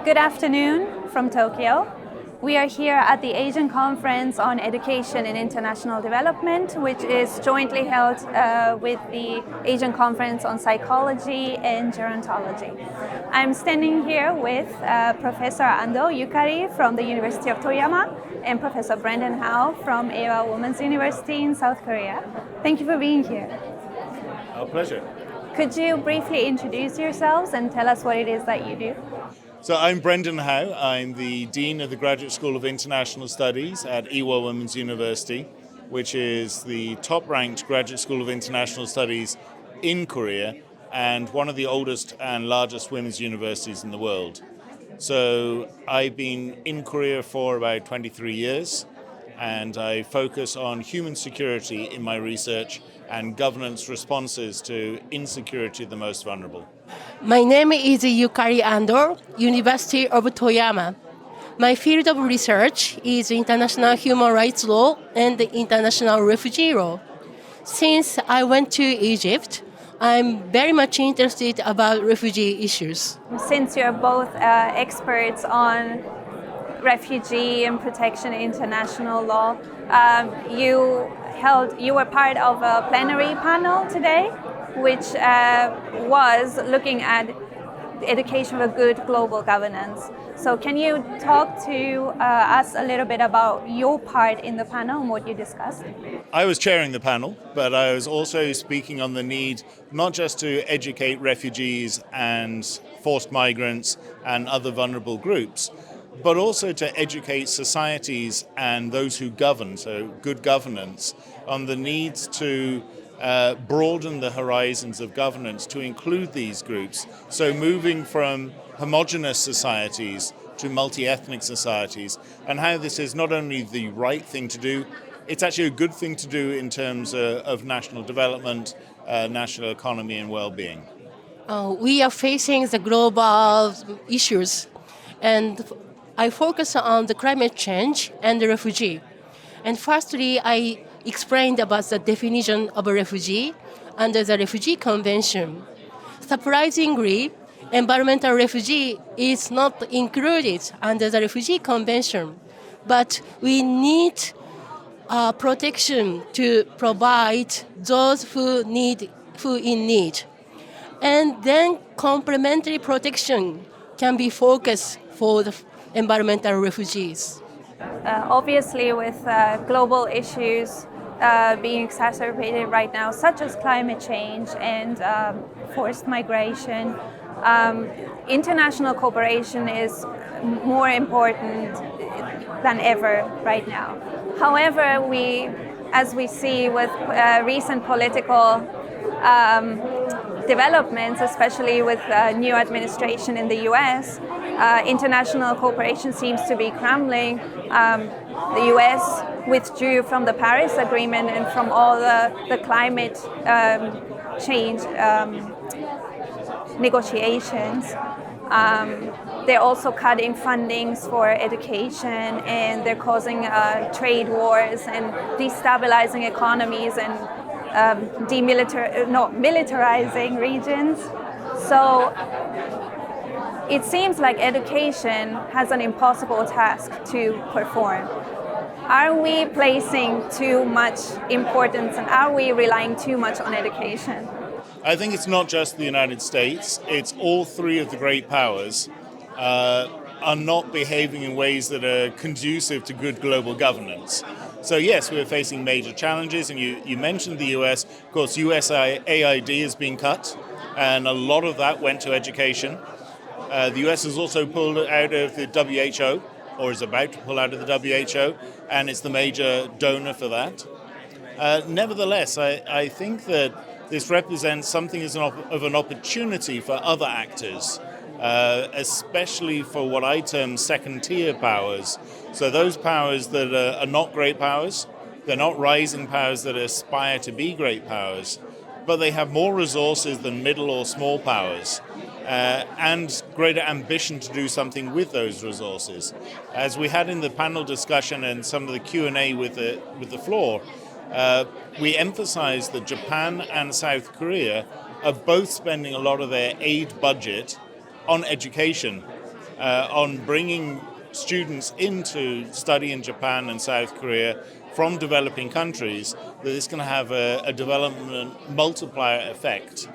Good afternoon from Tokyo. We are here at the Asian Conference on Education and International Development, which is jointly held with the Asian Conference on Psychology and Gerontology. I'm standing here with Professor Ando Yukari from the University of Toyama and Professor Brendan Howe from Ewha Womans University in South Korea. Thank you for being here. Our pleasure. Could you briefly introduce yourselves and tell us what it is that you do? So I'm Brendan Howe. I'm the Dean of the Graduate School of International Studies at Ewha Womans University, which is the top-ranked graduate school of international studies in Korea and one of the oldest and largest women's universities in the world. So I've been in Korea for about 23 years, and I focus on human security in my research and governance responses to insecurity of the most vulnerable. My name is Yukari Ando, University of Toyama. My field of research is international human rights law and international refugee law. Since I went to Egypt, I'm very much interested about refugee issues. Since you're both experts on refugee and protection international law, you were part of a plenary panel today, which was looking at the education for good global governance. So can you talk to us a little bit about your part in the panel and what you discussed? I was chairing the panel, but I was also speaking on the need not just to educate refugees and forced migrants and other vulnerable groups, but also to educate societies and those who govern, so good governance, on the need to broaden the horizons of governance to include these groups. So moving from homogenous societies to multi-ethnic societies, and how this is not only the right thing to do, it's actually a good thing to do in terms of national development, national economy and well-being. We are facing the global issues, and I focus on the climate change and the refugee. And firstly, I explained about the definition of a refugee under the Refugee Convention. Surprisingly, environmental refugee is not included under the Refugee Convention, but we need protection to provide those who in need. And then complementary protection can be focused for the environmental refugees. Obviously, with global issues being exacerbated right now, such as climate change and forced migration, international cooperation is more important than ever right now. However, as we see with recent political developments, especially with the new administration in the US, international cooperation seems to be crumbling. The US withdrew from the Paris Agreement and from all the climate change negotiations. They're also cutting fundings for education, and they're causing trade wars and destabilizing economies and militarizing regions. So it seems like education has an impossible task to perform. Are we placing too much importance, and are we relying too much on education? I think it's not just the United States, it's all three of the great powers are not behaving in ways that are conducive to good global governance. So yes, we're facing major challenges, and you mentioned the US. Of course, ACEID has been cut, and a lot of that went to education. The US has also pulled out of the WHO, or is about to pull out of the WHO, and it's the major donor for that. Nevertheless, I think that this represents something of an opportunity for other actors, especially for what I term second-tier powers. So those powers that are not great powers, they're not rising powers that aspire to be great powers, but they have more resources than middle or small powers, and greater ambition to do something with those resources. As we had in the panel discussion and some of the Q&A with the floor, we emphasized that Japan and South Korea are both spending a lot of their aid budget on education. on bringing students into study in Japan and South Korea from developing countries, that it's going to have a development multiplier effect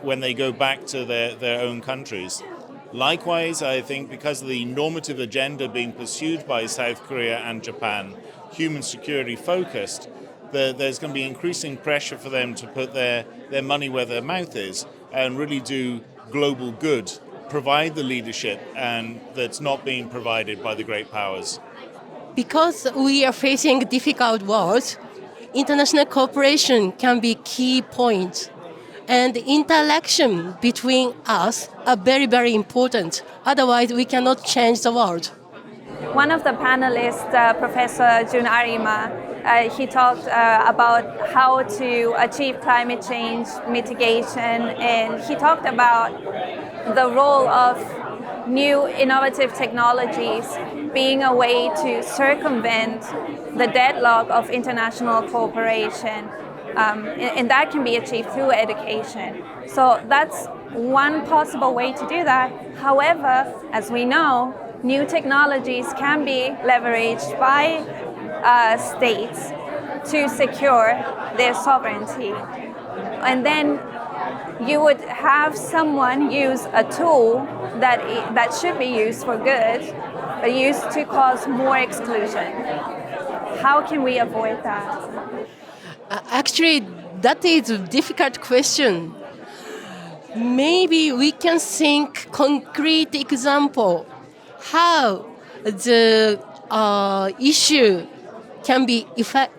when they go back to their own countries. Likewise, I think because of the normative agenda being pursued by South Korea and Japan, human security focused, there's going to be increasing pressure for them to put their money where their mouth is and really do global good, provide the leadership and that's not being provided by the great powers. Because we are facing a difficult world, international cooperation can be key point. And the interaction between us are very, very important. Otherwise, we cannot change the world. One of the panelists, Professor Jun Arima, he talked about how to achieve climate change mitigation, and he talked about the role of new innovative technologies being a way to circumvent the deadlock of international cooperation. And that can be achieved through education. So that's one possible way to do that. However, as we know, new technologies can be leveraged by states to secure their sovereignty. And then you would have someone use a tool that should be used for good, but used to cause more exclusion. How can we avoid that? Actually, that is a difficult question. Maybe we can think concrete example how the issue can be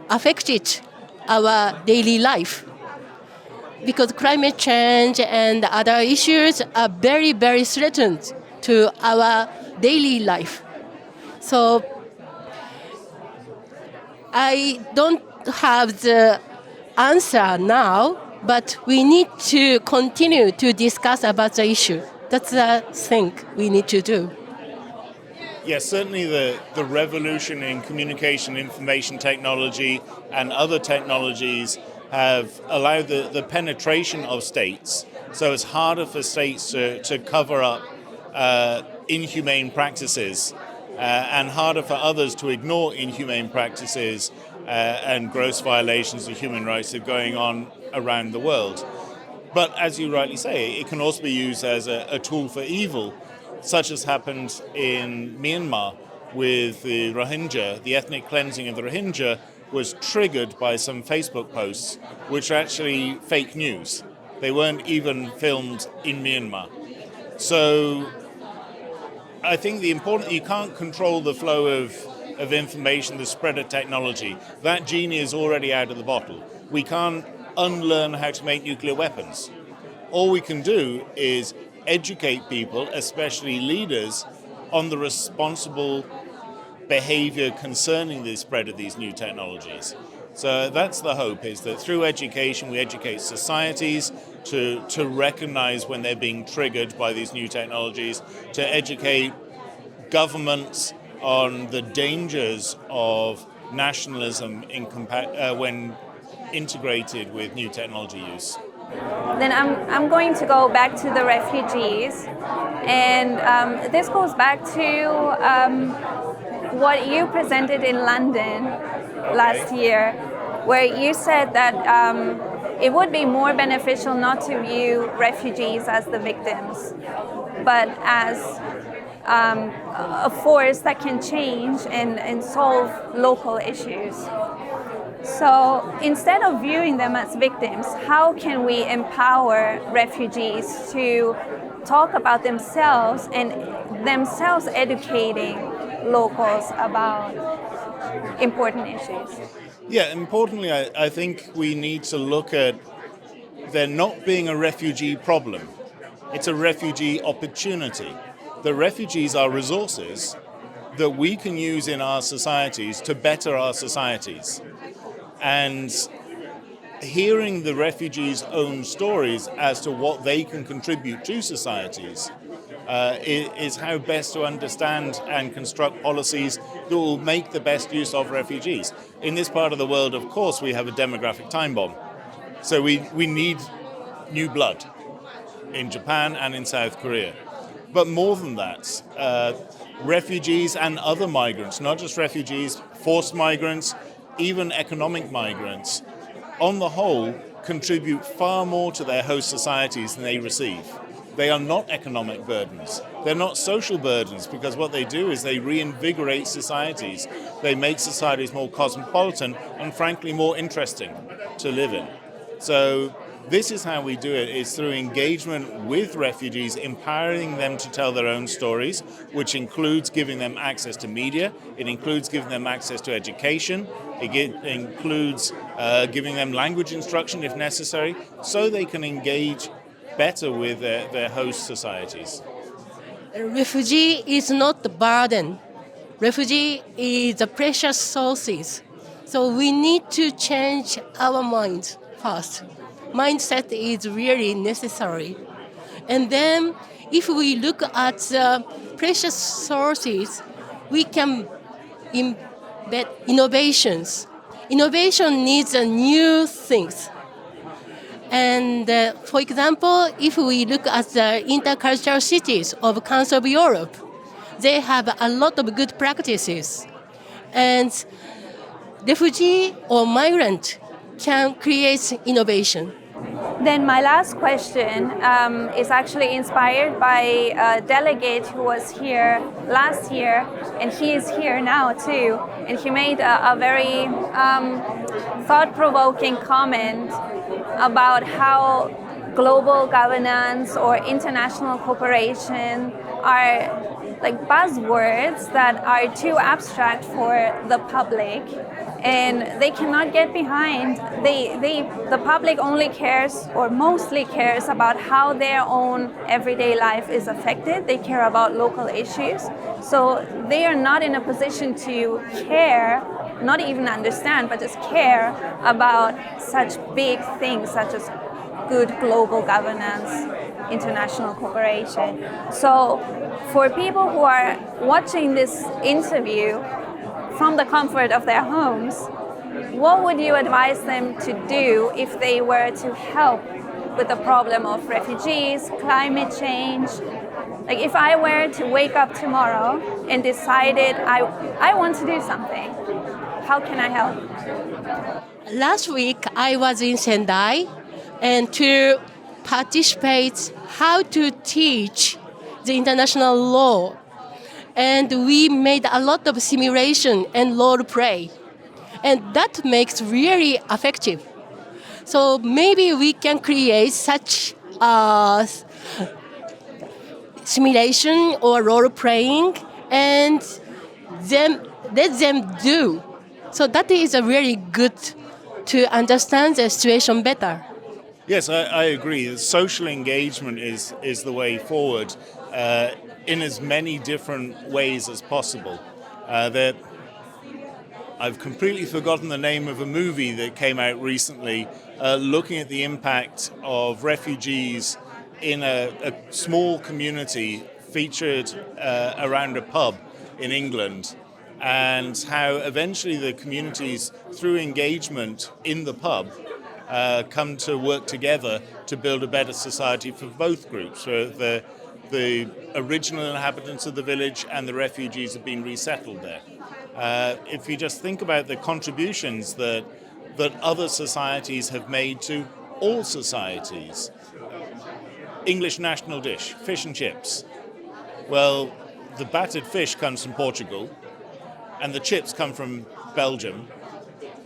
affected our daily life. Because climate change and other issues are very, very threatened to our daily life. So I don't have the answer now, but we need to continue to discuss about the issue. That's the thing we need to do. Yes, certainly the revolution in communication, information technology and other technologies have allowed the penetration of states. So it's harder for states to cover up inhumane practices and harder for others to ignore inhumane practices and gross violations of human rights that are going on around the world. But as you rightly say, it can also be used as a tool for evil, such as happened in Myanmar with the Rohingya. The ethnic cleansing of the Rohingya was triggered by some Facebook posts, which are actually fake news. They weren't even filmed in Myanmar. So I think you can't control the flow of information, the spread of technology. That genie is already out of the bottle. We can't unlearn how to make nuclear weapons. All we can do is educate people, especially leaders, on the responsible behavior concerning the spread of these new technologies. So that's the hope, is that through education we educate societies to recognize when they're being triggered by these new technologies, to educate governments on the dangers of nationalism when integrated with new technology use. Then I'm going to go back to the refugees, and this goes back to what you presented in London last year, where you said that it would be more beneficial not to view refugees as the victims, but as a force that can change and solve local issues. So instead of viewing them as victims, how can we empower refugees to talk about themselves and themselves educating locals about important issues? Yeah, importantly, I think we need to look at there not being a refugee problem. It's a refugee opportunity. The refugees are resources that we can use in our societies to better our societies. And hearing the refugees' own stories as to what they can contribute to societies is how best to understand and construct policies that will make the best use of refugees. In this part of the world, of course, we have a demographic time bomb. So we need new blood in Japan and in South Korea. But more than that, refugees and other migrants, not just refugees, forced migrants, even economic migrants, on the whole, contribute far more to their host societies than they receive. They are not economic burdens. They're not social burdens, because what they do is they reinvigorate societies. They make societies more cosmopolitan and, frankly, more interesting to live in. So this is how we do it, is through engagement with refugees, empowering them to tell their own stories, which includes giving them access to media, it includes giving them access to education, it includes giving them language instruction if necessary, so they can engage better with their host societies. Refugee is not the burden. Refugee is the precious sources. So we need to change our minds first. Mindset is really necessary. And then if we look at the precious sources, we can embed innovations. Innovation needs new things. And for example, if we look at the intercultural cities of Council of Europe, they have a lot of good practices. And refugee or migrant can create innovation. Then my last question is actually inspired by a delegate who was here last year, and he is here now too. And he made a very thought-provoking comment about how global governance or international cooperation are like buzzwords that are too abstract for the public, and they cannot get behind. The public only cares, or mostly cares, about how their own everyday life is affected. They care about local issues, so they are not in a position to care, not even understand, but just care about such big things such as good global governance, international cooperation. So for people who are watching this interview from the comfort of their homes, what would you advise them to do if they were to help with the problem of refugees, climate change? Like if I were to wake up tomorrow and decided I want to do something, how can I help? Last week I was in Sendai and to participate how to teach the international law. And we made a lot of simulation and role play. And that makes really effective. So maybe we can create such simulation or role playing and then let them do. So that is a really good to understand the situation better. Yes, I agree. Social engagement is the way forward in as many different ways as possible. I've completely forgotten the name of a movie that came out recently looking at the impact of refugees in a small community featured around a pub in England, and how eventually the communities, through engagement in the pub, come to work together to build a better society for both groups, for the original inhabitants of the village and the refugees have been resettled there. If you just think about the contributions that other societies have made to all societies. English national dish, fish and chips. Well, the battered fish comes from Portugal and the chips come from Belgium.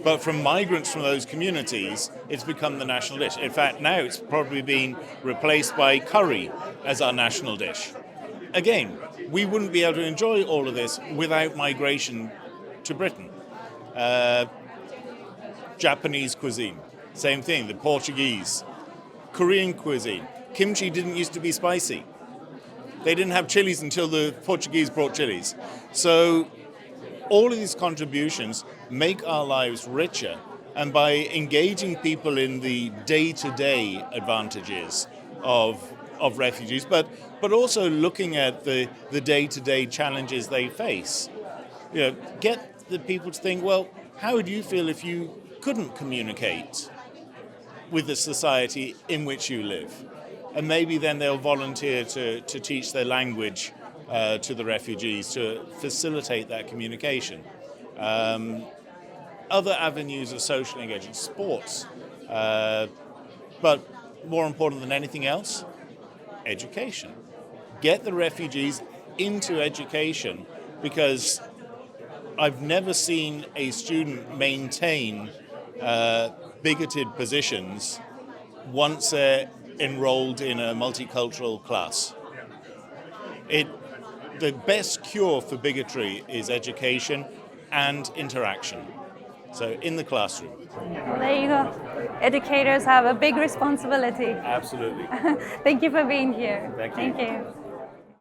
But from migrants from those communities, it's become the national dish. In fact, now it's probably been replaced by curry as our national dish. Again, we wouldn't be able to enjoy all of this without migration to Britain. Japanese cuisine, same thing, the Portuguese. Korean cuisine. Kimchi didn't used to be spicy. They didn't have chilies until the Portuguese brought chilies. So all of these contributions make our lives richer, and by engaging people in the day-to-day advantages of refugees, but also looking at the day-to-day challenges they face, get the people to think, well, how would you feel if you couldn't communicate with the society in which you live? and maybe then they'll volunteer to teach their language to the refugees to facilitate that communication. Other avenues of social engagement, sports, but more important than anything else, education. Get the refugees into education, because I've never seen a student maintain bigoted positions once they're enrolled in a multicultural class. The best cure for bigotry is education and interaction. So in the classroom. Well, there you go. Educators have a big responsibility. Absolutely. Thank you for being here. Thank you. Thank you.